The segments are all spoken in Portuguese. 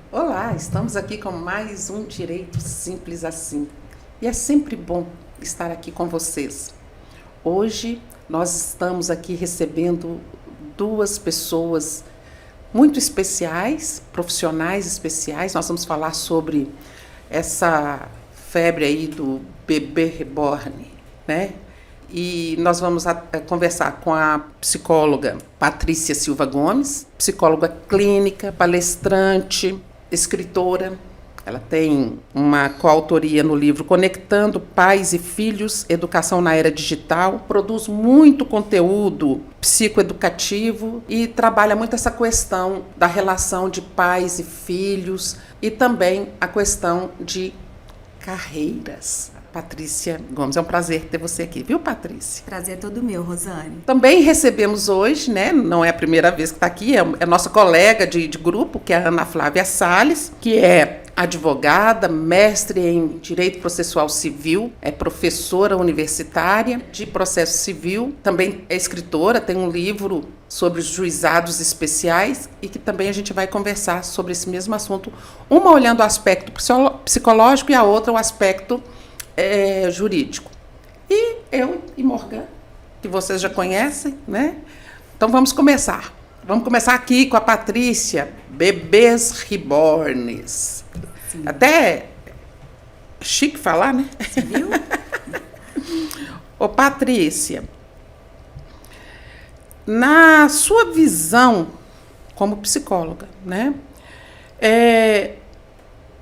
Olá, estamos aqui com mais um Direito Simples Assim. E é sempre bom estar aqui com vocês. Hoje nós estamos aqui recebendo duas pessoas muito especiais, profissionais especiais. Nós vamos falar sobre essa febre aí do bebê reborn, né? E nós vamos conversar com a psicóloga Patrícia Silva Gomes, psicóloga clínica, palestrante, escritora. Ela tem uma coautoria no livro Conectando Pais e Filhos, Educação na Era Digital, produz muito conteúdo psicoeducativo e trabalha muito essa questão da relação de pais e filhos e também a questão de carreiras. Patrícia Gomes, é um prazer ter você aqui, viu, Patrícia? Prazer é todo meu, Rosane. Também recebemos hoje, né, não é a primeira vez que está aqui, é nossa colega de grupo, que é a Ana Flávia Salles, que é advogada, mestre em Direito Processual Civil, é professora universitária de processo civil, também é escritora, tem um livro sobre os juizados especiais e que também a gente vai conversar sobre esse mesmo assunto, uma olhando o aspecto psicológico e a outra o aspecto jurídico. E eu e Morgan, que vocês já conhecem, né? Então vamos começar. Vamos começar aqui com a Patrícia, bebês reborns. Sim. Até chique falar, né? Você viu? Ô, Patrícia, na sua visão como psicóloga, né?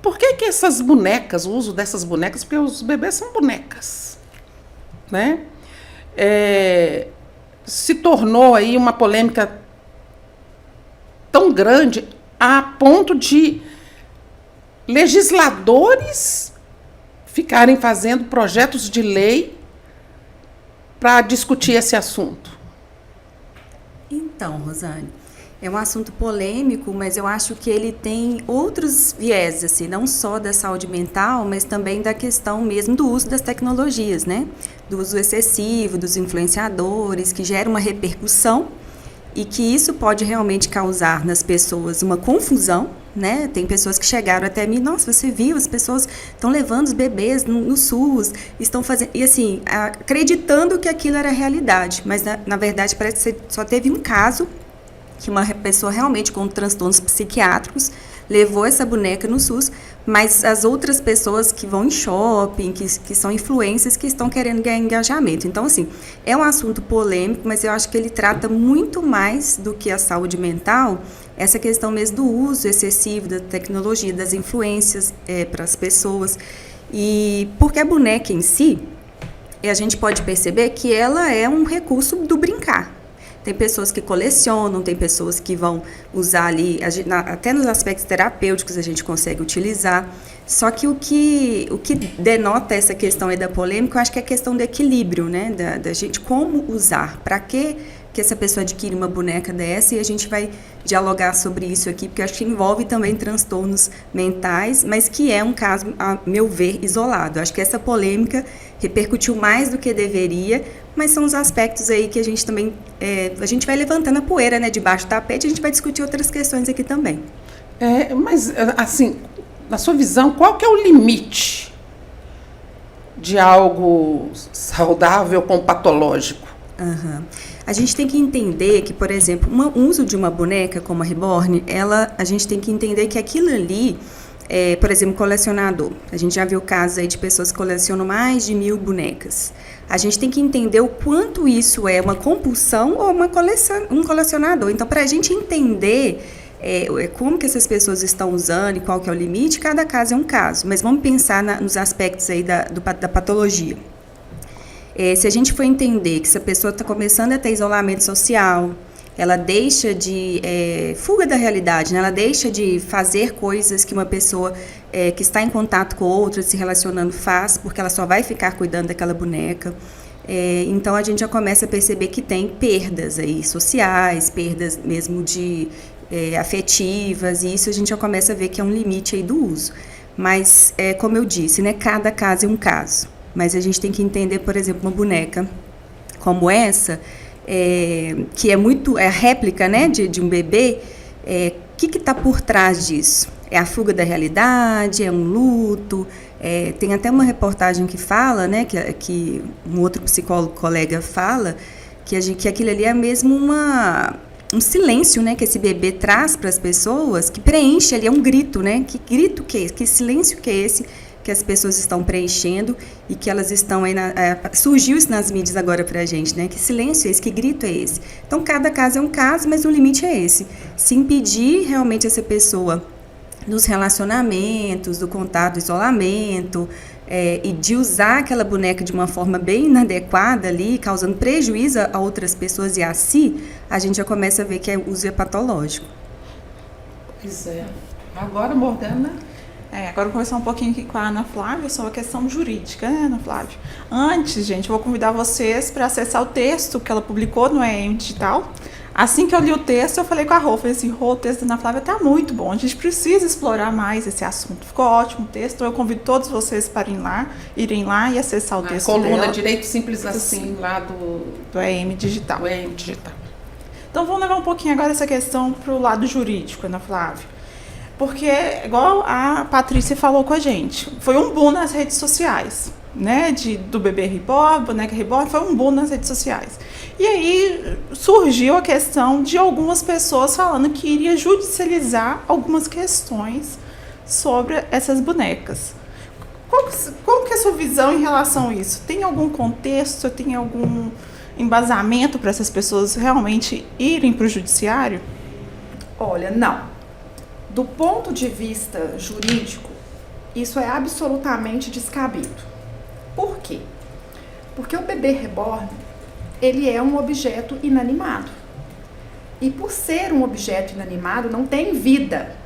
Por que essas bonecas, o uso dessas bonecas, porque os bebês são bonecas, né? Se tornou aí uma polêmica tão grande a ponto de legisladores ficarem fazendo projetos de lei para discutir esse assunto. Então, Rosane, é um assunto polêmico, mas eu acho que ele tem outros viés, assim, não só da saúde mental, mas também da questão mesmo do uso das tecnologias, né? Do uso excessivo, dos influenciadores, que gera uma repercussão e que isso pode realmente causar nas pessoas uma confusão, né? Tem pessoas que chegaram até mim, nossa, você viu, as pessoas estão levando os bebês no SUS, estão fazendo, e assim, acreditando que aquilo era realidade, mas na verdade parece que só teve um caso que uma pessoa realmente com transtornos psiquiátricos levou essa boneca no SUS, mas as outras pessoas que vão em shopping, que são influências, que estão querendo ganhar engajamento. Então, assim, é um assunto polêmico, mas eu acho que ele trata muito mais do que a saúde mental, essa questão mesmo do uso excessivo da tecnologia, das influências para as pessoas. E porque a boneca em si, a gente pode perceber que ela é um recurso do brincar. Tem pessoas que colecionam, tem pessoas que vão usar ali, até nos aspectos terapêuticos a gente consegue utilizar. Só que o que denota essa questão aí da polêmica, eu acho que é a questão do equilíbrio, né? Da gente como usar, para que essa pessoa adquire uma boneca dessa, e a gente vai dialogar sobre isso aqui, porque eu acho que envolve também transtornos mentais, mas que é um caso, a meu ver, isolado. Eu acho que essa polêmica repercutiu mais do que deveria, mas são os aspectos aí que a gente também, a gente vai levantando a poeira, né, debaixo do tapete, a gente vai discutir outras questões aqui também. Mas, assim, na sua visão, qual que é o limite de algo saudável com patológico? Uhum. A gente tem que entender que, por exemplo, o uso de uma boneca como a Reborn, a gente tem que entender que aquilo ali, por exemplo, colecionador. A gente já viu casos aí de pessoas que colecionam mais de 1000 bonecas. A gente tem que entender o quanto isso é uma compulsão ou um colecionador. Então, para a gente entender como que essas pessoas estão usando e qual que é o limite, cada caso é um caso. Mas vamos pensar nos aspectos aí da patologia. Se a gente for entender que essa pessoa está começando a ter isolamento social, ela deixa de fuga da realidade, né? Ela deixa de fazer coisas que uma pessoa que está em contato com outra, se relacionando, faz, porque ela só vai ficar cuidando daquela boneca. Então a gente já começa a perceber que tem perdas aí sociais, perdas mesmo de afetivas, e isso a gente já começa a ver que é um limite aí do uso. Mas, como eu disse, né, cada caso é um caso. Mas a gente tem que entender, por exemplo, uma boneca como essa, que é muito réplica, né, de um bebê, o que está por trás disso? É a fuga da realidade, é um luto. Tem até uma reportagem que fala, né, que um outro psicólogo colega fala, que aquilo ali é mesmo um silêncio, né, que esse bebê traz para as pessoas, que preenche ali, é um grito, né? Que grito que é esse? Que silêncio que é esse que as pessoas estão preenchendo e que elas estão aí, surgiu isso nas mídias agora pra gente, né? Que silêncio é esse? Que grito é esse? Então, cada caso é um caso, mas o limite é esse. Se impedir realmente essa pessoa dos relacionamentos, do contato, do isolamento, e de usar aquela boneca de uma forma bem inadequada ali, causando prejuízo a outras pessoas e a si, a gente já começa a ver que o uso é patológico. Pois é. Agora, Morgana... Agora eu vou conversar um pouquinho aqui com a Ana Flávia sobre a questão jurídica, né, Ana Flávia? Antes, gente, eu vou convidar vocês para acessar o texto que ela publicou no EM Digital. Assim que eu li o texto, eu falei com a Rô, falei assim, Rô, o texto da Ana Flávia está muito bom, a gente precisa explorar mais esse assunto. Ficou ótimo o texto, então eu convido todos vocês para irem lá e acessar o texto coluna dela. Direito Simples Assim, lá do EM Digital. Do EM Digital. Então vamos levar um pouquinho agora essa questão para o lado jurídico, Ana Flávia. Porque, igual a Patrícia falou com a gente, foi um boom nas redes sociais, né? Do bebê reborn, boneca reborn, foi um boom nas redes sociais. E aí surgiu a questão de algumas pessoas falando que iria judicializar algumas questões sobre essas bonecas. Qual que é a sua visão em relação a isso? Tem algum contexto, tem algum embasamento para essas pessoas realmente irem para o judiciário? Olha, não. Do ponto de vista jurídico, isso é absolutamente descabido. Por quê? Porque o bebê reborn, ele é um objeto inanimado. E por ser um objeto inanimado, não tem vida,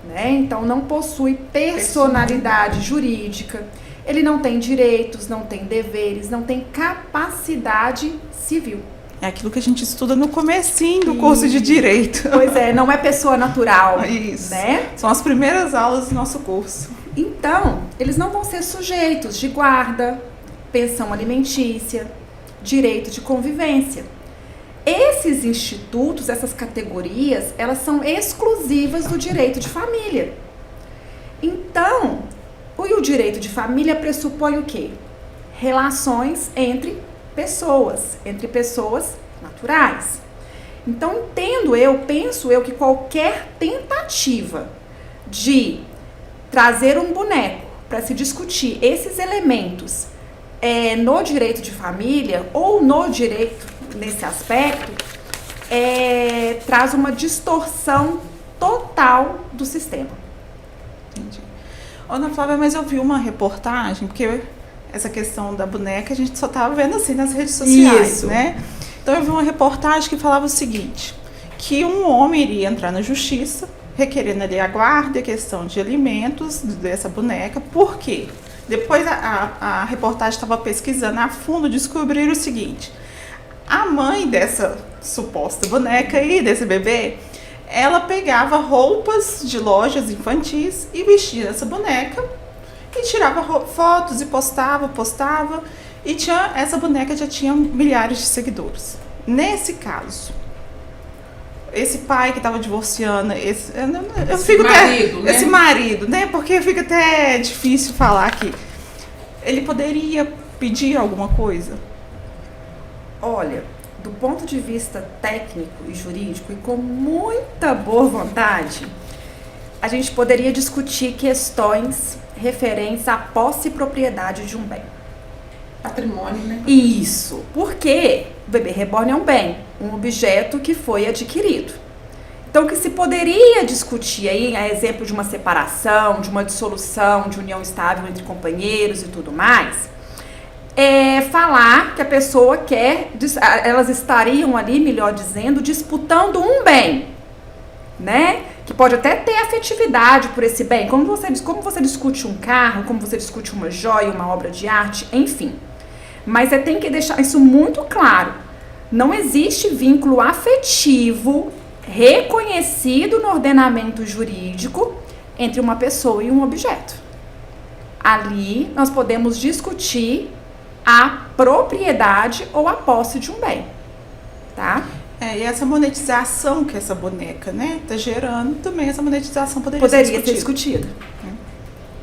né? Então não possui personalidade jurídica, ele não tem direitos, não tem deveres, não tem capacidade civil. É aquilo que a gente estuda no comecinho do curso de Direito. Pois é, não é pessoa natural. Isso. Né? São as primeiras aulas do nosso curso. Então, eles não vão ser sujeitos de guarda, pensão alimentícia, direito de convivência. Esses institutos, essas categorias, elas são exclusivas do direito de família. Então, o direito de família pressupõe o quê? Relações entre pessoas naturais. Então, penso eu que qualquer tentativa de trazer um boneco para se discutir esses elementos no direito de família ou no direito nesse aspecto, traz uma distorção total do sistema. Entendi. Ana Flávia, mas eu vi uma reportagem, porque essa questão da boneca a gente só estava vendo assim nas redes sociais, Isso. Né? Então eu vi uma reportagem que falava o seguinte, que um homem iria entrar na justiça, requerendo ali a guarda e a questão de alimentos dessa boneca. Por quê? Depois a reportagem estava pesquisando a fundo, descobriram o seguinte, a mãe dessa suposta boneca aí, desse bebê, ela pegava roupas de lojas infantis e vestia essa boneca e tirava fotos e postava, e essa boneca já tinha milhares de seguidores. Nesse caso, esse pai que estava divorciando, esse marido, né? Porque fica até difícil falar aqui. Ele poderia pedir alguma coisa? Olha, do ponto de vista técnico e jurídico, e com muita boa vontade, a gente poderia discutir questões referentes à posse e propriedade de um bem. Patrimônio, né? Isso, porque o bebê reborn é um bem, um objeto que foi adquirido. Então, o que se poderia discutir aí, a exemplo de uma separação, de uma dissolução, de união estável entre companheiros e tudo mais, é falar que a pessoa elas estariam ali, melhor dizendo, disputando um bem, né? Que pode até ter afetividade por esse bem, como você discute um carro, como você discute uma joia, uma obra de arte, enfim. Mas você tem que deixar isso muito claro. Não existe vínculo afetivo reconhecido no ordenamento jurídico entre uma pessoa e um objeto. Ali nós podemos discutir a propriedade ou a posse de um bem, tá? né? E essa monetização que essa boneca, né, tá gerando, também essa monetização poderia ser discutida.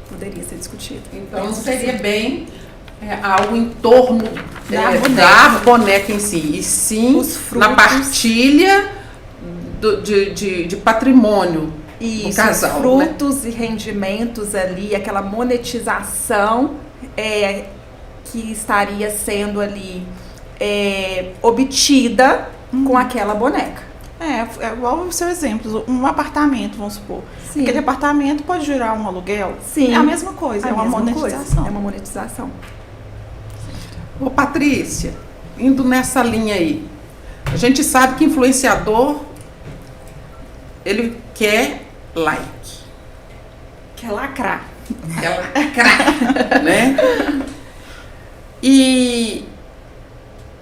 Poderia ser discutido. Então seria bem algo em torno da boneca em si, e sim Os frutos, na partilha de patrimônio do casal. Frutos, né? E rendimentos ali, aquela monetização que estaria sendo ali obtida com aquela boneca. É igual o seu exemplo, um apartamento, vamos supor. Sim. Aquele apartamento pode gerar um aluguel? Sim. É a mesma coisa, é uma monetização. É uma monetização. Ô Patrícia, indo nessa linha aí, a gente sabe que influenciador, ele quer like. Quer lacrar. Quer lacrar, né? E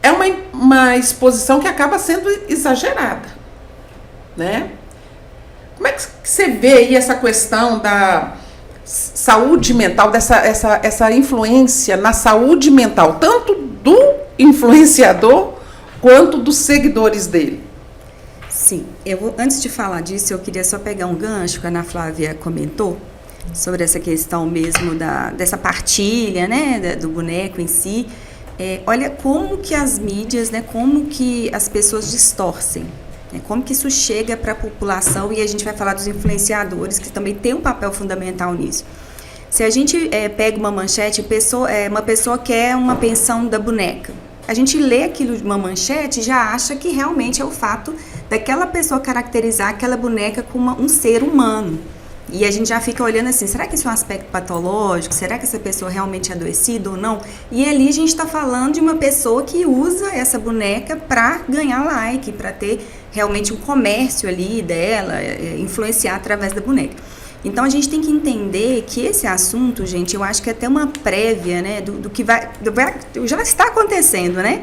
é uma exposição que acaba sendo exagerada, né? Como é que você vê aí essa questão da saúde mental, essa influência na saúde mental, tanto do influenciador quanto dos seguidores dele? Sim, antes de falar disso, eu queria só pegar um gancho que a Ana Flávia comentou sobre essa questão mesmo dessa partilha, né, do boneco em si. Olha como que as mídias, né, como que as pessoas distorcem, né, como que isso chega para a população, e a gente vai falar dos influenciadores, que também tem um papel fundamental nisso. Se a gente pega uma manchete, uma pessoa quer uma pensão da boneca, a gente lê aquilo de uma manchete e já acha que realmente é o fato daquela pessoa caracterizar aquela boneca como um ser humano. E a gente já fica olhando assim, será que isso é um aspecto patológico? Será que essa pessoa realmente é adoecida ou não? E ali a gente está falando de uma pessoa que usa essa boneca para ganhar like, para ter realmente um comércio ali dela, influenciar através da boneca. Então a gente tem que entender que esse assunto, gente, eu acho que é até uma prévia, né, do que já está acontecendo, né?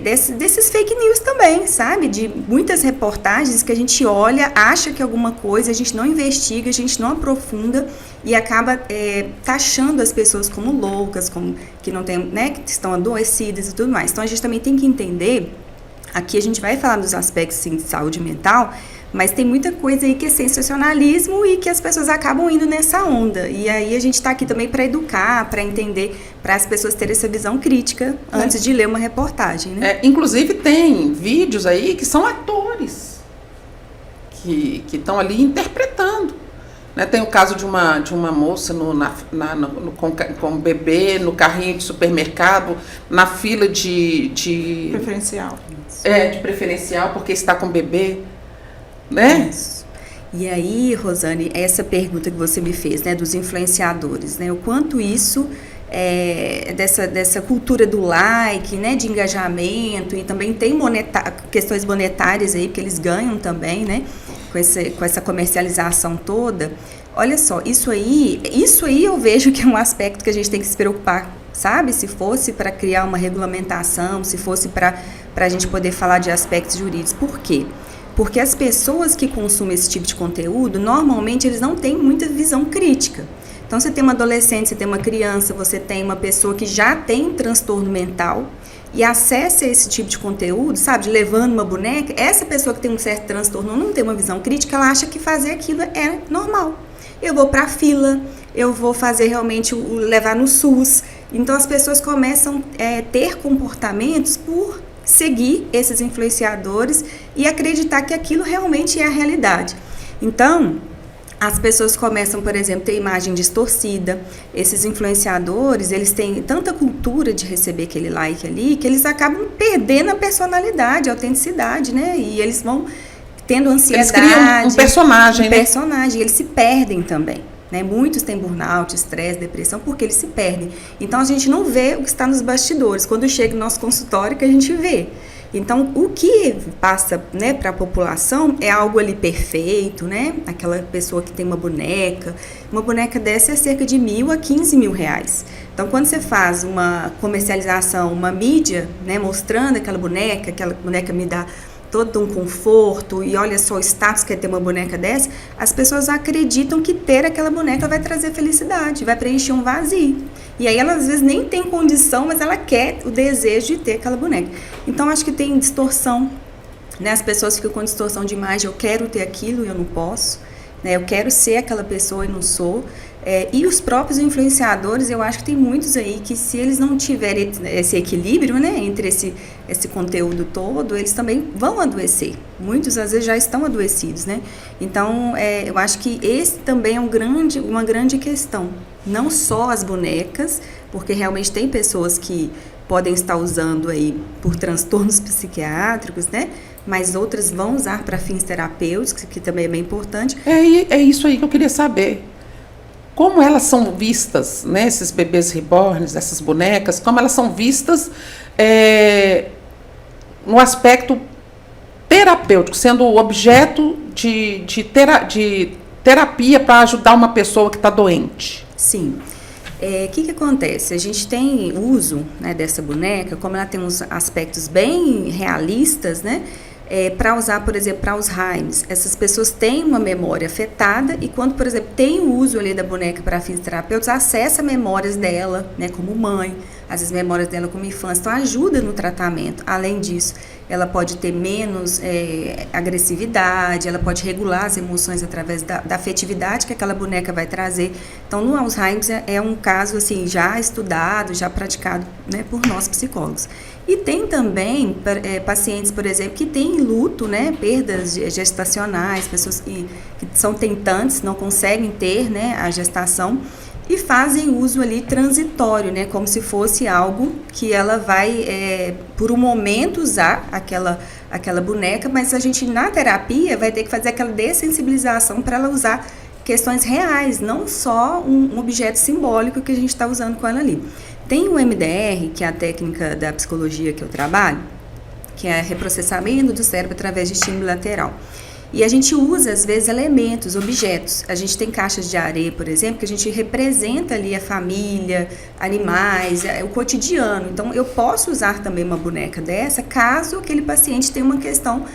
Desses fake news também, sabe? De muitas reportagens que a gente olha, acha que alguma coisa, a gente não investiga, a gente não aprofunda e acaba taxando as pessoas como loucas, como que não tem, né, que estão adoecidas e tudo mais. Então a gente também tem que entender, aqui a gente vai falar dos aspectos sim, de saúde mental, mas tem muita coisa aí que é sensacionalismo e que as pessoas acabam indo nessa onda. E aí a gente está aqui também para educar, para entender, para as pessoas terem essa visão crítica antes de ler uma reportagem, né? Inclusive tem vídeos aí que são atores que estão ali interpretando. Né? Tem o caso de uma moça com um bebê no carrinho de supermercado, na fila de preferencial. De preferencial, porque está com bebê. Né? Isso. E aí, Rosane, essa pergunta que você me fez, né, dos influenciadores, né, o quanto isso dessa cultura do like, né, de engajamento, e também tem questões monetárias aí, porque eles ganham também, né, com essa comercialização toda. Olha só, isso aí eu vejo que é um aspecto que a gente tem que se preocupar, sabe? Se fosse para criar uma regulamentação, se fosse para a gente poder falar de aspectos jurídicos. Por quê? Porque as pessoas que consumem esse tipo de conteúdo, normalmente eles não têm muita visão crítica. Então, você tem uma adolescente, você tem uma criança, você tem uma pessoa que já tem transtorno mental e acessa esse tipo de conteúdo, sabe, levando uma boneca, essa pessoa que tem um certo transtorno não tem uma visão crítica, ela acha que fazer aquilo é normal. Eu vou para a fila, eu vou fazer realmente levar no SUS. Então, as pessoas começam a ter comportamentos por seguir esses influenciadores e acreditar que aquilo realmente é a realidade. Então, as pessoas começam, por exemplo, a ter imagem distorcida. Esses influenciadores, eles têm tanta cultura de receber aquele like ali, que eles acabam perdendo a personalidade, a autenticidade, né? E eles vão tendo ansiedade. Eles criam um personagem, né? Personagem, eles se perdem também. Né? Muitos têm burnout, estresse, depressão, porque eles se perdem. Então, a gente não vê o que está nos bastidores. Quando chega no nosso consultório, que a gente vê. Então, o que passa, né, para a população é algo ali perfeito, né? Aquela pessoa que tem uma boneca dessa é cerca de R$1.000 a R$15.000. Então, quando você faz uma comercialização, uma mídia, né, mostrando aquela boneca me dá todo um conforto, e olha só o status que é ter uma boneca dessa, as pessoas acreditam que ter aquela boneca vai trazer felicidade, vai preencher um vazio. E aí ela às vezes nem tem condição, mas ela quer o desejo de ter aquela boneca. Então acho que tem distorção né? As pessoas ficam com distorção de imagem, eu quero ter aquilo e eu não posso, né? Eu quero ser aquela pessoa e não sou. E os próprios influenciadores, eu acho que tem muitos aí que, se eles não tiverem esse equilíbrio, né, entre esse conteúdo todo, eles também vão adoecer. Muitos, às vezes, já estão adoecidos, né? Então, eu acho que esse também é uma grande questão. Não só as bonecas, porque realmente tem pessoas que podem estar usando aí por transtornos psiquiátricos, né? Mas outras vão usar para fins terapêuticos, que também é bem importante. É isso aí que eu queria saber. Como elas são vistas, né, esses bebês reborns, essas bonecas, como elas são vistas no aspecto terapêutico, sendo objeto de terapia para ajudar uma pessoa que está doente? Sim. O que acontece? A gente tem uso, né, dessa boneca, como ela tem uns aspectos bem realistas, né? Para usar, por exemplo, para Alzheimer, essas pessoas têm uma memória afetada e quando, por exemplo, tem o uso ali da boneca para fins terapêuticos, acessa memórias dela, né, como mãe, às vezes memórias dela como infância, então ajuda no tratamento. Além disso, ela pode ter menos agressividade, ela pode regular as emoções através da afetividade que aquela boneca vai trazer. Então, no Alzheimer é um caso assim já estudado, já praticado, né, por nós psicólogos. E tem também pacientes, por exemplo, que têm luto, né, perdas gestacionais, pessoas que são tentantes, não conseguem ter, né, a gestação e fazem uso ali transitório, né, como se fosse algo que ela vai, por um momento, usar aquela boneca, mas a gente, na terapia, vai ter que fazer aquela dessensibilização para ela usar questões reais, não só um objeto simbólico que a gente está usando com ela ali. Tem o MDR, que é a técnica da psicologia que eu trabalho, que é reprocessamento do cérebro através de estímulo lateral. E a gente usa, às vezes, elementos, objetos. A gente tem caixas de areia, por exemplo, que a gente representa ali a família, animais, o cotidiano. Então, eu posso usar também uma boneca dessa, caso aquele paciente tenha uma questão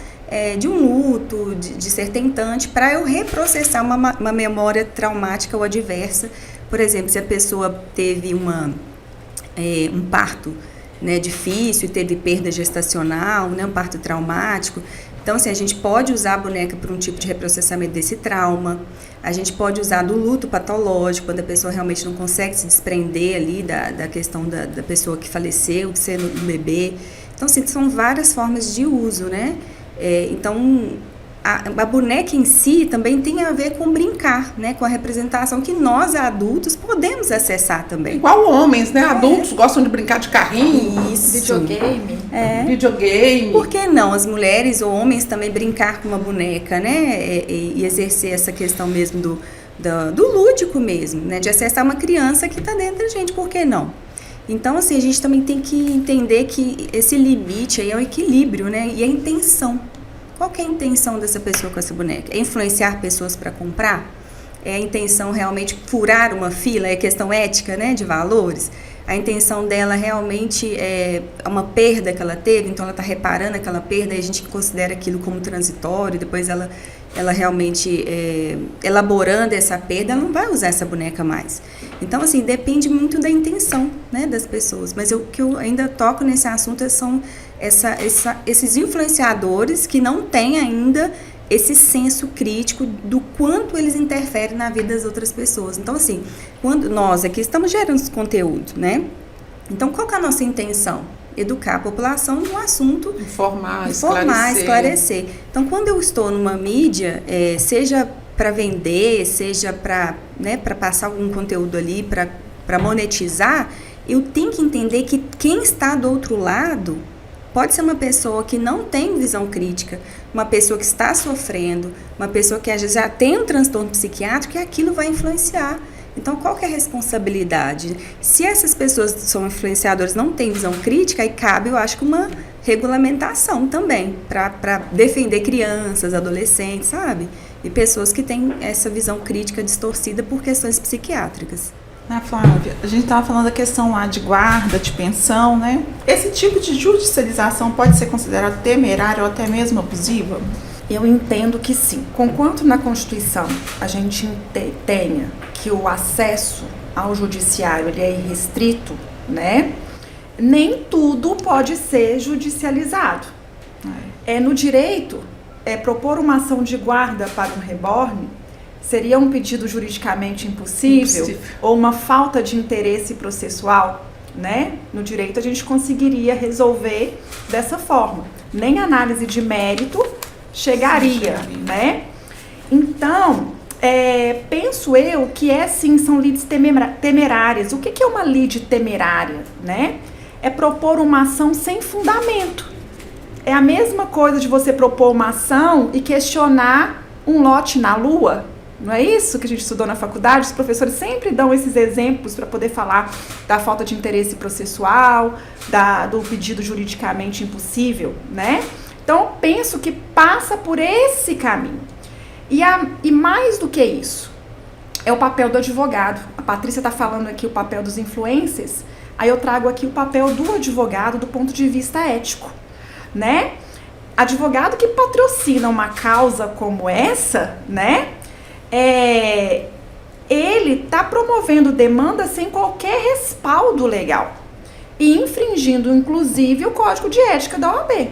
de um luto, de ser tentante, para eu reprocessar uma memória traumática ou adversa. Por exemplo, se a pessoa teve um parto, né, difícil, teve perda gestacional, né, um parto traumático. Então, assim, a gente pode usar a boneca para um tipo de reprocessamento desse trauma. A gente pode usar do luto patológico, quando a pessoa realmente não consegue se desprender ali da questão da pessoa que faleceu, de ser um bebê. Então, assim, são várias formas de uso, né? Então, a boneca em si também tem a ver com brincar, né? Com a representação que nós, adultos, podemos acessar também. Igual homens, né? Adultos gostam de brincar de carrinho. Isso. Videogame. Videogame. Por que não? As mulheres ou homens também brincar com uma boneca, né? E exercer essa questão mesmo do lúdico mesmo, né? De acessar uma criança que está dentro da gente. Por que não? Então, assim, a gente também tem que entender que esse limite aí é o equilíbrio, né? E a intenção. Qual que é a intenção dessa pessoa com essa boneca? É influenciar pessoas para comprar? É a intenção realmente furar uma fila? É questão ética, né, de valores? A intenção dela realmente é uma perda que ela teve, então ela está reparando aquela perda e a gente considera aquilo como transitório, depois ela realmente elaborando essa perda, ela não vai usar essa boneca mais. Então, assim, depende muito da intenção, né, das pessoas. Mas o que eu ainda toco nesse assunto são esses influenciadores que não têm ainda esse senso crítico do quanto eles interferem na vida das outras pessoas. Então, assim, quando nós aqui estamos gerando esse conteúdo, né? Então, qual que é a nossa intenção? Educar a população no assunto. Informar, esclarecer. Então, quando eu estou numa mídia, seja para vender, seja para, né, para passar algum conteúdo ali, para monetizar, eu tenho que entender que quem está do outro lado pode ser uma pessoa que não tem visão crítica, uma pessoa que está sofrendo, uma pessoa que às vezes já tem um transtorno psiquiátrico e aquilo vai influenciar. Então, qual que é a responsabilidade? Se essas pessoas que são influenciadoras não têm visão crítica, aí cabe, eu acho, que uma regulamentação também, para defender crianças, adolescentes, sabe? E pessoas que têm essa visão crítica distorcida por questões psiquiátricas. Flávia, a gente estava falando da questão lá de guarda, de pensão, né? Esse tipo de judicialização pode ser considerado temerário ou até mesmo abusiva? Eu entendo que sim. Conquanto na Constituição a gente tenha que o acesso ao judiciário ele é irrestrito, né? Nem tudo pode ser judicializado. No direito, propor uma ação de guarda para um reborn seria um pedido juridicamente impossível ou uma falta de interesse processual, né? No direito a gente conseguiria resolver dessa forma. Nem análise de mérito chegaria, né? Então, penso eu que sim, são lides temerárias. O que é uma lide temerária, né? É propor uma ação sem fundamento. É a mesma coisa de você propor uma ação e questionar um lote na lua. Não é isso que a gente estudou na faculdade? Os professores sempre dão esses exemplos para poder falar da falta de interesse processual, do pedido juridicamente impossível, né? Então, penso que passa por esse caminho. E mais do que isso, é o papel do advogado. A Patrícia está falando aqui o papel dos influencers, aí eu trago aqui o papel do advogado do ponto de vista ético, né? Advogado que patrocina uma causa como essa, né? Ele está promovendo demanda sem qualquer respaldo legal e infringindo, inclusive, o Código de Ética da OAB,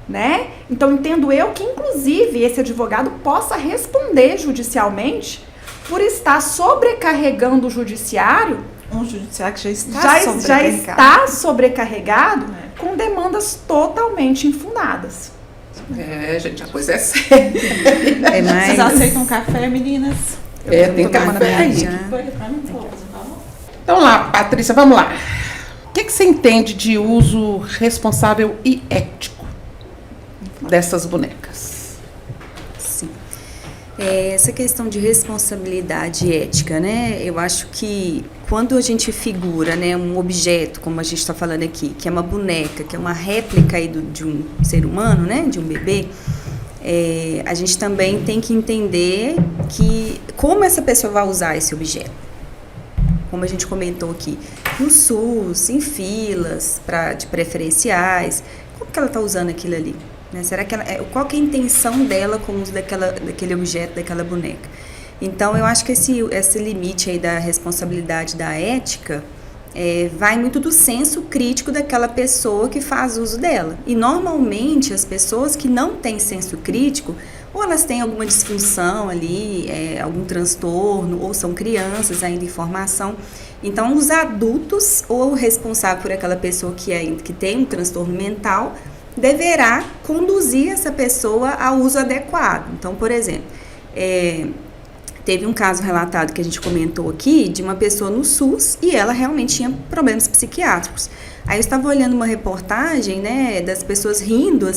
né? Então, entendo eu que, inclusive, esse advogado possa responder judicialmente por estar sobrecarregando o judiciário. Um judiciário que já está sobrecarregado com demandas totalmente infundadas. Gente, a coisa é séria. Vocês aceitam café, meninas? Tem café aí. Então lá, Patrícia, vamos lá. O que você entende de uso responsável e ético dessas bonecas? Sim. Essa questão de responsabilidade ética, né? Eu acho que quando a gente figura, né, um objeto, como a gente está falando aqui, que é uma boneca, que é uma réplica aí de um ser humano, né, de um bebê, a gente também tem que entender como essa pessoa vai usar esse objeto. Como a gente comentou aqui, no SUS, em filas de preferenciais, como que ela está usando aquilo ali? Né? Será que qual que é a intenção dela com o uso daquele objeto, daquela boneca? Então, eu acho que esse limite aí da responsabilidade da ética vai muito do senso crítico daquela pessoa que faz uso dela. E, normalmente, as pessoas que não têm senso crítico, ou elas têm alguma disfunção ali, algum transtorno, ou são crianças ainda em formação. Então, os adultos, ou o responsável por aquela pessoa que tem um transtorno mental, deverá conduzir essa pessoa ao uso adequado. Então, por exemplo, teve um caso relatado que a gente comentou aqui de uma pessoa no SUS e ela realmente tinha problemas psiquiátricos. Aí eu estava olhando uma reportagem, né, das pessoas rindo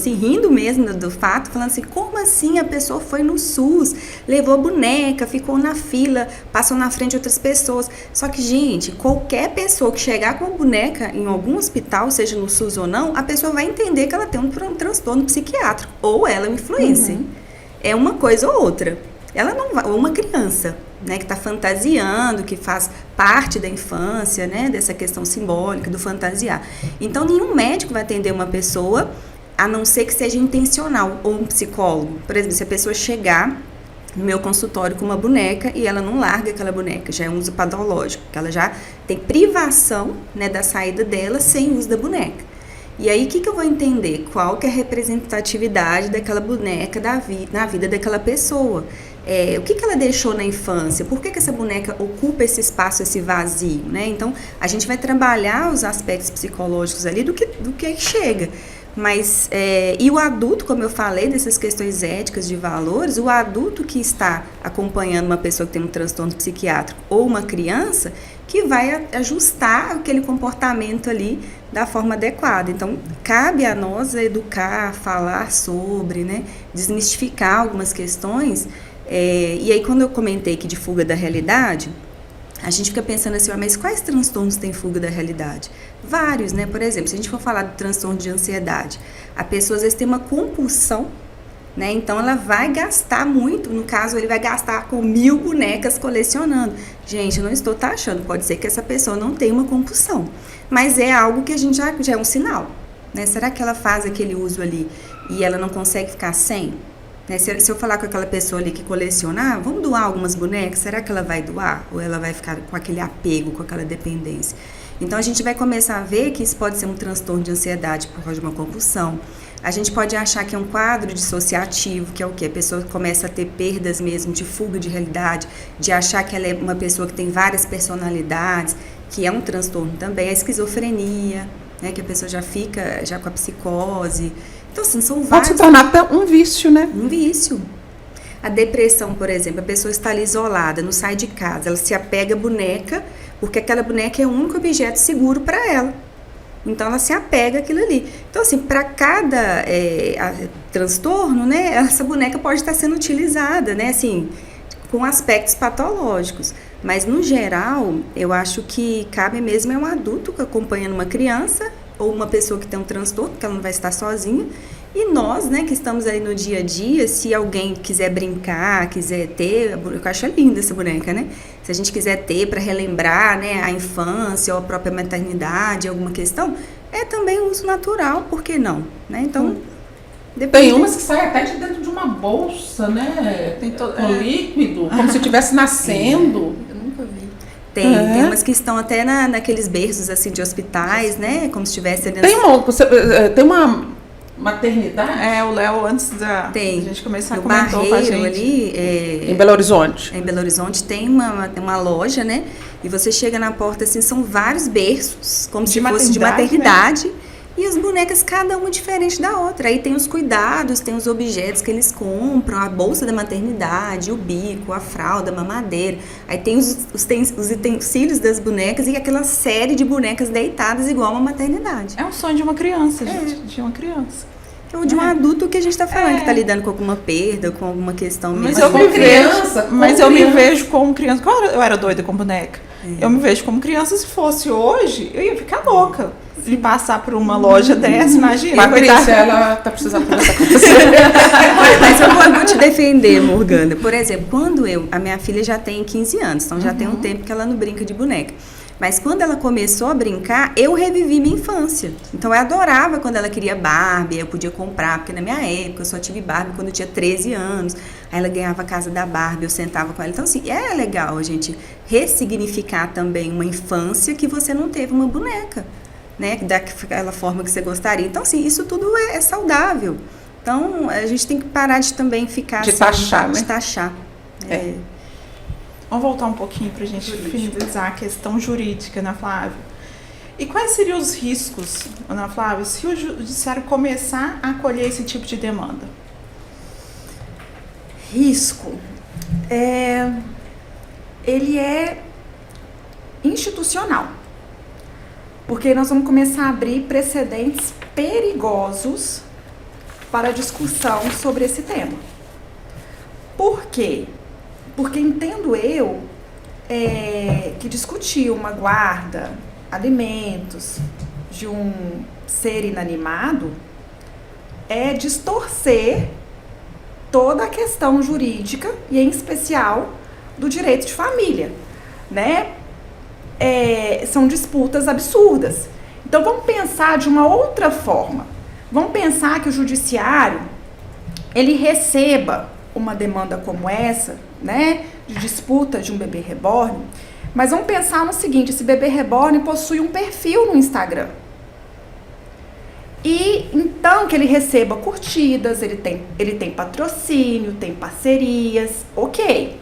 mesmo do fato, falando assim, como assim a pessoa foi no SUS, levou a boneca, ficou na fila, passou na frente de outras pessoas. Só que, gente, qualquer pessoa que chegar com a boneca em algum hospital, seja no SUS ou não, a pessoa vai entender que ela tem um transtorno psiquiátrico, ou ela é uma influencer. É uma coisa ou outra. Ela não vai, ou uma criança, né, que está fantasiando, que faz parte da infância, né, dessa questão simbólica do fantasiar. Então, nenhum médico vai atender uma pessoa, a não ser que seja intencional, ou um psicólogo. Por exemplo, se a pessoa chegar no meu consultório com uma boneca e ela não larga aquela boneca, já é um uso patológico, que ela já tem privação, né, da saída dela sem uso da boneca. E aí, o que eu vou entender? Qual que é a representatividade daquela boneca na vida daquela pessoa? O que ela deixou na infância? Por que essa boneca ocupa esse espaço, esse vazio, né? Então, a gente vai trabalhar os aspectos psicológicos ali do que chega. Mas, e o adulto, como eu falei, dessas questões éticas de valores, o adulto que está acompanhando uma pessoa que tem um transtorno psiquiátrico ou uma criança, que vai ajustar aquele comportamento ali da forma adequada. Então, cabe a nós educar, falar sobre, né, desmistificar algumas questões. E aí, quando eu comentei aqui de fuga da realidade, a gente fica pensando assim, mas quais transtornos têm fuga da realidade? Vários, né? Por exemplo, se a gente for falar do transtorno de ansiedade, a pessoa às vezes tem uma compulsão, né? Então ela vai gastar muito, no caso ele vai gastar com 1000 bonecas colecionando. Gente, eu não estou taxando, pode ser que essa pessoa não tenha uma compulsão, mas é algo que a gente já é um sinal, né? Será que ela faz aquele uso ali e ela não consegue ficar sem? Né? Se eu falar com aquela pessoa ali que coleciona, vamos doar algumas bonecas, será que ela vai doar? Ou ela vai ficar com aquele apego, com aquela dependência? Então, a gente vai começar a ver que isso pode ser um transtorno de ansiedade por causa de uma compulsão. A gente pode achar que é um quadro dissociativo, que é o quê? A pessoa começa a ter perdas mesmo de fuga de realidade, de achar que ela é uma pessoa que tem várias personalidades, que é um transtorno também, a esquizofrenia, né? Que a pessoa já fica já com a psicose. Então, assim, são Pode vários... se tornar até um vício, né? Um vício. A depressão, por exemplo, a pessoa está ali isolada, não sai de casa, ela se apega à boneca, porque aquela boneca é o único objeto seguro para ela. Então, ela se apega àquilo ali. Então, assim, para cada transtorno, né, essa boneca pode estar sendo utilizada, né, assim, com aspectos patológicos. Mas, no geral, eu acho que cabe mesmo é um adulto acompanhando uma criança ou uma pessoa que tem um transtorno, porque ela não vai estar sozinha. E nós, né, que estamos aí no dia a dia, se alguém quiser brincar, quiser ter, eu acho linda essa boneca, né? Se a gente quiser ter para relembrar, né, a infância ou a própria maternidade, alguma questão, é também um uso natural, por que não? Né? Então, Tem umas que saem até de dentro de uma bolsa, né? Com líquido, como se estivesse nascendo. Eu nunca vi. Tem umas que estão até naqueles berços assim de hospitais, né? Como se estivesse dentro. Tem uma maternidade? O Léo, antes da gente começar, comentou Barreiro com a gente. Ali, Em Belo Horizonte. Em Belo Horizonte tem uma loja, né? E você chega na porta, assim, são vários berços, como se fosse de maternidade. E as bonecas, cada uma diferente da outra. Aí tem os cuidados, tem os objetos que eles compram, a bolsa da maternidade, o bico, a fralda, a mamadeira. Aí tem os utensílios das bonecas e aquela série de bonecas deitadas igual uma maternidade. É um sonho de uma criança, gente. De uma criança. Ou de um adulto que a gente está falando, que está lidando com alguma perda, com alguma questão Mas mesmo. eu me vejo como criança. Eu era doida com boneca. Eu me vejo como criança. Se fosse hoje, eu ia ficar louca de passar por uma loja dessa, imagina. Patrícia, ela tá precisando conversar com você. Mas eu vou te defender, Morgana. Por exemplo, quando a minha filha já tem 15 anos, então já tem um tempo que ela não brinca de boneca. Mas quando ela começou a brincar, eu revivi minha infância. Então eu adorava quando ela queria Barbie, eu podia comprar, porque na minha época eu só tive Barbie quando eu tinha 13 anos. Aí ela ganhava a casa da Barbie, eu sentava com ela. Então assim, é legal a gente ressignificar também uma infância que você não teve uma boneca, né? Daquela forma que você gostaria. Então assim, isso tudo é saudável. Então a gente tem que parar de também ficar... De taxar, né? De taxar. Vamos voltar um pouquinho para a gente finalizar a questão jurídica, Ana Flávia. E quais seriam os riscos, Ana Flávia, se o judiciário começar a acolher esse tipo de demanda? Risco. Ele é institucional. Porque nós vamos começar a abrir precedentes perigosos para a discussão sobre esse tema. Por quê? Porque entendo eu que discutir uma guarda, alimentos de um ser inanimado é distorcer toda a questão jurídica e, em especial, do direito de família, né? São disputas absurdas. Então, vamos pensar de uma outra forma. Vamos pensar que o judiciário, ele receba uma demanda como essa, né, de disputa de um bebê reborn, mas vamos pensar no seguinte: esse bebê reborn possui um perfil no Instagram. E então que ele receba curtidas, ele tem patrocínio, tem parcerias, ok.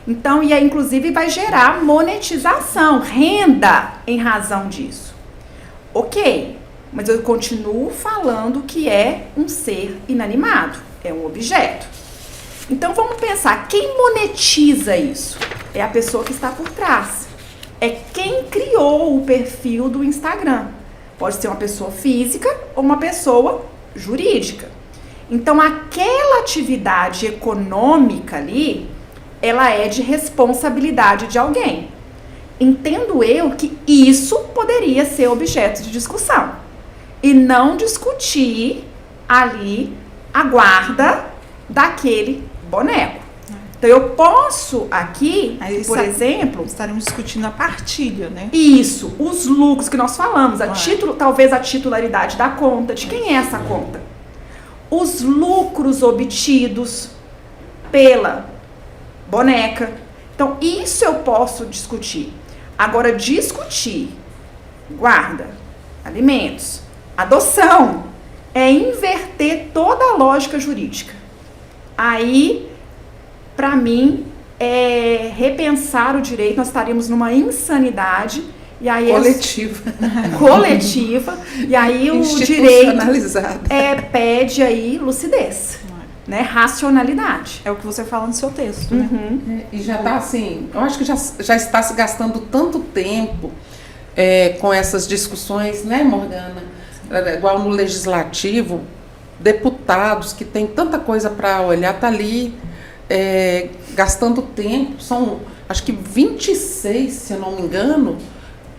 Então, e aí, inclusive, vai gerar monetização, renda em razão disso. Ok, mas eu continuo falando que é um ser inanimado, é um objeto. Então, vamos pensar, quem monetiza isso? É a pessoa que está por trás. É quem criou o perfil do Instagram. Pode ser uma pessoa física ou uma pessoa jurídica. Então, aquela atividade econômica ali, ela é de responsabilidade de alguém. Entendo eu que isso poderia ser objeto de discussão. E não discutir ali a guarda daquele boneco. Então, eu posso aqui, por exemplo... Estaremos discutindo a partilha, né? Isso, os lucros que nós falamos, talvez a titularidade da conta, de quem é essa conta? Os lucros obtidos pela boneca. Então, isso eu posso discutir. Agora, discutir guarda, alimentos, adoção, é inverter toda a lógica jurídica. Aí, para mim, é repensar o direito, nós estaríamos numa insanidade. E aí coletiva, e aí o direito pede aí lucidez, né? Racionalidade. É o que você fala no seu texto, né? E já está assim, eu acho que já está se gastando tanto tempo com essas discussões, né, Morgana? Igual no legislativo, deputados que têm tanta coisa para olhar, tá ali gastando tempo, são acho que 26, se eu não me engano,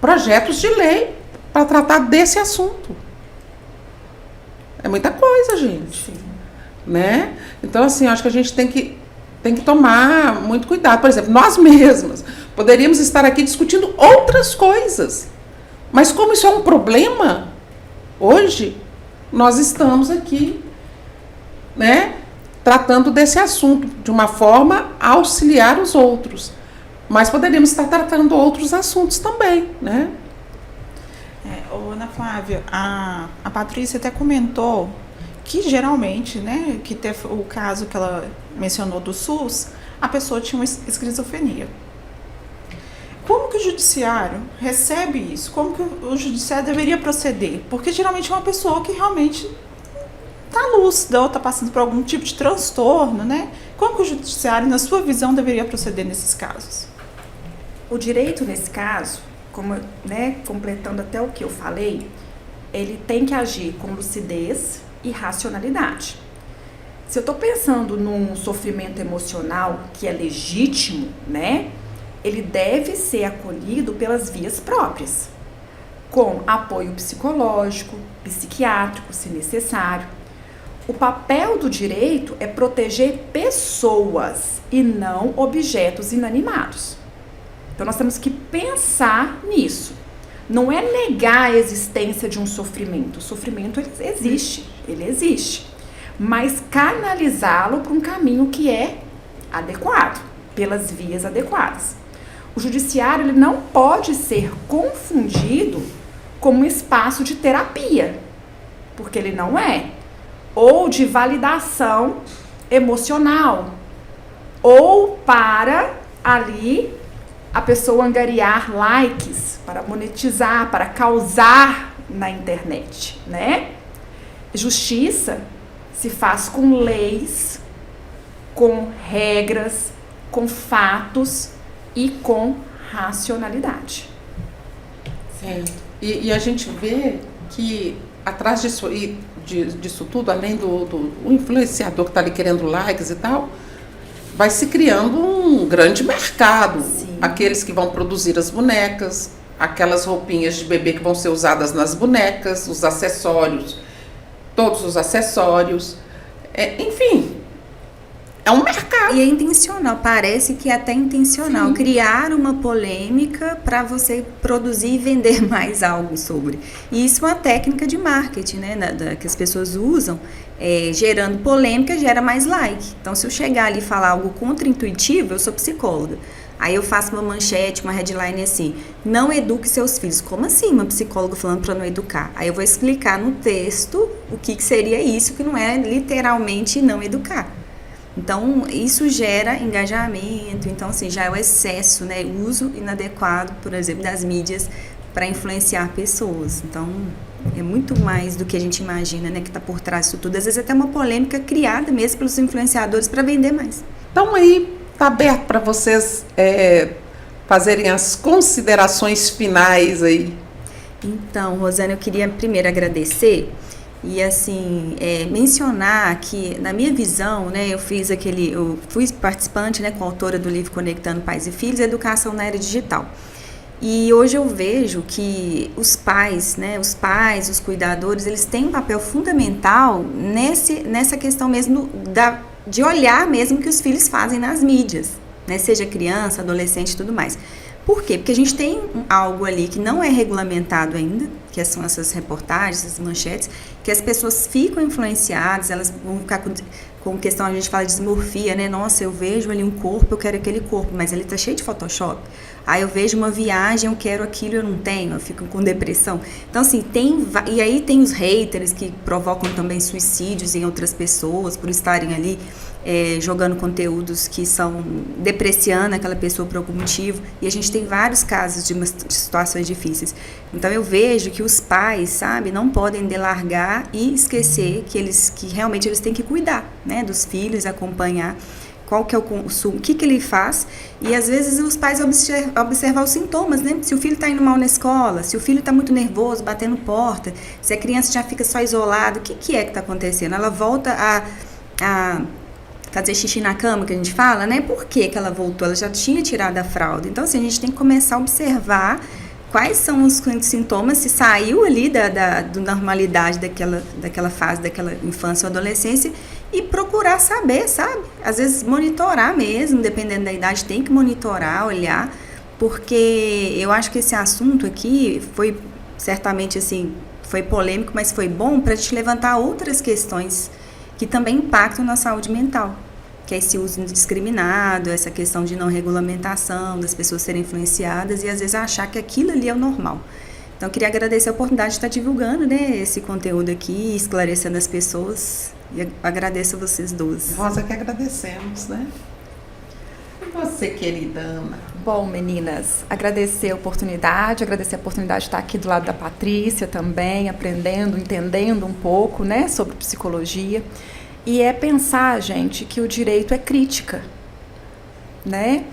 projetos de lei para tratar desse assunto. É muita coisa, gente. Sim. Né? Então, assim, acho que a gente tem que tomar muito cuidado. Por exemplo, nós mesmas poderíamos estar aqui discutindo outras coisas. Mas como isso é um problema, hoje, nós estamos aqui, né, tratando desse assunto de uma forma a auxiliar os outros. Mas poderíamos estar tratando outros assuntos também, né? Ana Flávia, a Patrícia até comentou que geralmente, né, que teve o caso que ela mencionou do SUS, a pessoa tinha uma esquizofrenia. Como que o judiciário recebe isso? Como que o judiciário deveria proceder? Porque geralmente é uma pessoa que realmente está lúcida ou está passando por algum tipo de transtorno, né? Como que o judiciário, na sua visão, deveria proceder nesses casos? O direito, nesse caso, como, né, completando até o que eu falei, ele tem que agir com lucidez e racionalidade. Se eu estou pensando num sofrimento emocional que é legítimo, né, ele deve ser acolhido pelas vias próprias, com apoio psicológico, psiquiátrico, se necessário. O papel do direito é proteger pessoas e não objetos inanimados. Então, nós temos que pensar nisso. Não é negar a existência de um sofrimento. O sofrimento ele existe. Mas canalizá-lo para um caminho que é adequado, pelas vias adequadas. O judiciário ele não pode ser confundido como um espaço de terapia, porque ele não é. Ou de validação emocional, ou para ali a pessoa angariar likes, para monetizar, para causar na internet, né? Justiça se faz com leis, com regras, com fatos e com racionalidade. Sim. E a gente vê que atrás disso tudo, além do influenciador que está ali querendo likes e tal, vai se criando um grande mercado. Sim. Aqueles que vão produzir as bonecas, aquelas roupinhas de bebê que vão ser usadas nas bonecas, os acessórios, todos os acessórios, enfim, é um mercado. E é intencional, parece que é até intencional. Sim. Criar uma polêmica para você produzir e vender mais algo sobre. E isso é uma técnica de marketing, né, que as pessoas usam, gerando polêmica, gera mais like. Então, se eu chegar ali e falar algo contra-intuitivo, eu sou psicóloga. Aí eu faço uma manchete, uma headline assim: não eduque seus filhos. Como assim uma psicóloga falando para não educar? Aí eu vou explicar no texto o que seria isso, que não é literalmente não educar. Então, isso gera engajamento. Então, assim, já é o excesso, né? O uso inadequado, por exemplo, das mídias para influenciar pessoas. Então, é muito mais do que a gente imagina, né? Que está por trás disso tudo. Às vezes até uma polêmica criada mesmo pelos influenciadores para vender mais. Então, aí, está aberto para vocês fazerem as considerações finais aí. Então, Rosana, eu queria primeiro agradecer e, assim, mencionar que, na minha visão, né, eu fui participante, né, coautora do livro Conectando Pais e Filhos, Educação na Era Digital. E hoje eu vejo que os pais, né, os cuidadores, eles têm um papel fundamental nessa questão mesmo de olhar mesmo que os filhos fazem nas mídias, né, seja criança, adolescente e tudo mais. Por quê? Porque a gente tem algo ali que não é regulamentado ainda, que são essas reportagens, essas manchetes, que as pessoas ficam influenciadas, elas vão ficar com questão, a gente fala de dismorfia, né? Nossa, eu vejo ali um corpo, eu quero aquele corpo, mas ele tá cheio de Photoshop. Ah, eu vejo uma viagem, eu quero aquilo, eu não tenho, eu fico com depressão. Então, assim, e aí tem os haters que provocam também suicídios em outras pessoas por estarem ali jogando conteúdos que são depreciando aquela pessoa por algum motivo. E a gente tem vários casos de situações difíceis. Então, eu vejo que os pais, sabe, não podem delargar e esquecer que realmente eles têm que cuidar, né, dos filhos, acompanhar qual que é o consumo, o que ele faz, e às vezes os pais observar os sintomas, né? Se o filho está indo mal na escola, se o filho está muito nervoso, batendo porta, se a criança já fica só isolada, o que é que está acontecendo? Ela volta a fazer xixi na cama, que a gente fala, né? Por que ela voltou? Ela já tinha tirado a fralda. Então, assim, a gente tem que começar a observar quais são os sintomas, se saiu ali da normalidade daquela fase, daquela infância ou adolescência, e procurar saber, sabe? Às vezes monitorar mesmo, dependendo da idade, tem que monitorar, olhar, porque eu acho que esse assunto aqui foi, certamente, assim, foi polêmico, mas foi bom para a gente levantar outras questões que também impactam na saúde mental, que é esse uso indiscriminado, essa questão de não regulamentação, das pessoas serem influenciadas e às vezes achar que aquilo ali é o normal. Então, eu queria agradecer a oportunidade de estar divulgando, né, esse conteúdo aqui, esclarecendo as pessoas, e agradeço a vocês duas. Nós é que agradecemos, né? E você, querida Ana? Bom, meninas, agradecer a oportunidade de estar aqui do lado da Patrícia também, aprendendo, entendendo um pouco, né, sobre psicologia. E é pensar, gente, que o direito é crítica, né?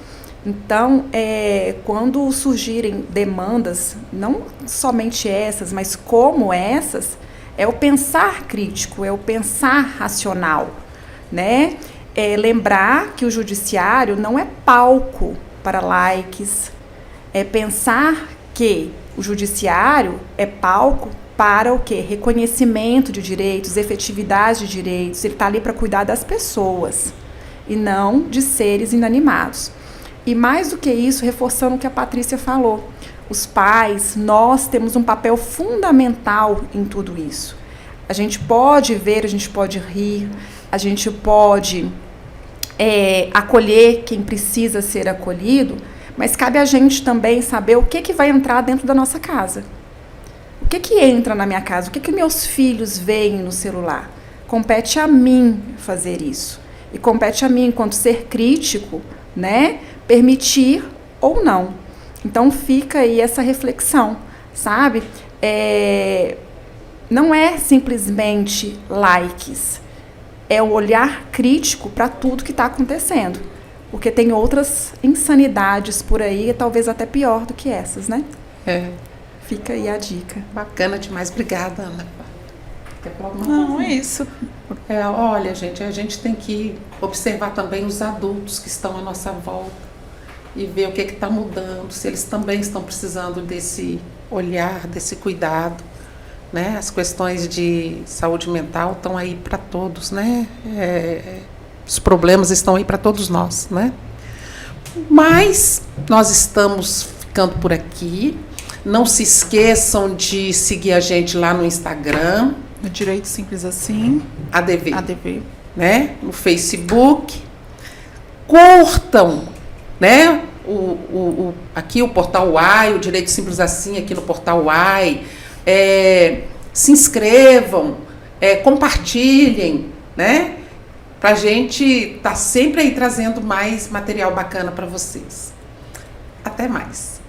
Então, quando surgirem demandas, não somente essas, mas como essas, é o pensar crítico, é o pensar racional, né? Lembrar que o judiciário não é palco para likes, é pensar que o judiciário é palco para o quê? Reconhecimento de direitos, efetividade de direitos. Ele está ali para cuidar das pessoas e não de seres inanimados. E mais do que isso, reforçando o que a Patrícia falou, os pais, nós temos um papel fundamental em tudo isso. A gente pode ver, a gente pode rir, a gente pode acolher quem precisa ser acolhido, mas cabe a gente também saber o que vai entrar dentro da nossa casa. O que entra na minha casa? O que meus filhos veem no celular? Compete a mim fazer isso. E compete a mim, enquanto ser crítico, né, permitir ou não. Então fica aí essa reflexão, sabe? Não é simplesmente likes, é o olhar crítico para tudo que está acontecendo. Porque tem outras insanidades por aí, talvez até pior do que essas, né? Fica aí a dica. Bacana demais. Obrigada, Ana. Quer falar alguma Não, coisa? é isso. Olha, gente, a gente tem que observar também os adultos que estão à nossa volta e ver o que está mudando, se eles também estão precisando desse olhar, desse cuidado, né? As questões de saúde mental estão aí para todos, né? Os problemas estão aí para todos nós, né? Mas nós estamos ficando por aqui. Não se esqueçam de seguir a gente lá no Instagram. No Direito Simples Assim. ADV. Né? No Facebook. Curtam, né? Aqui o Portal UAI, o Direito Simples Assim aqui no Portal UAI. Se inscrevam, compartilhem, né? Pra gente estar sempre aí trazendo mais material bacana para vocês. Até mais.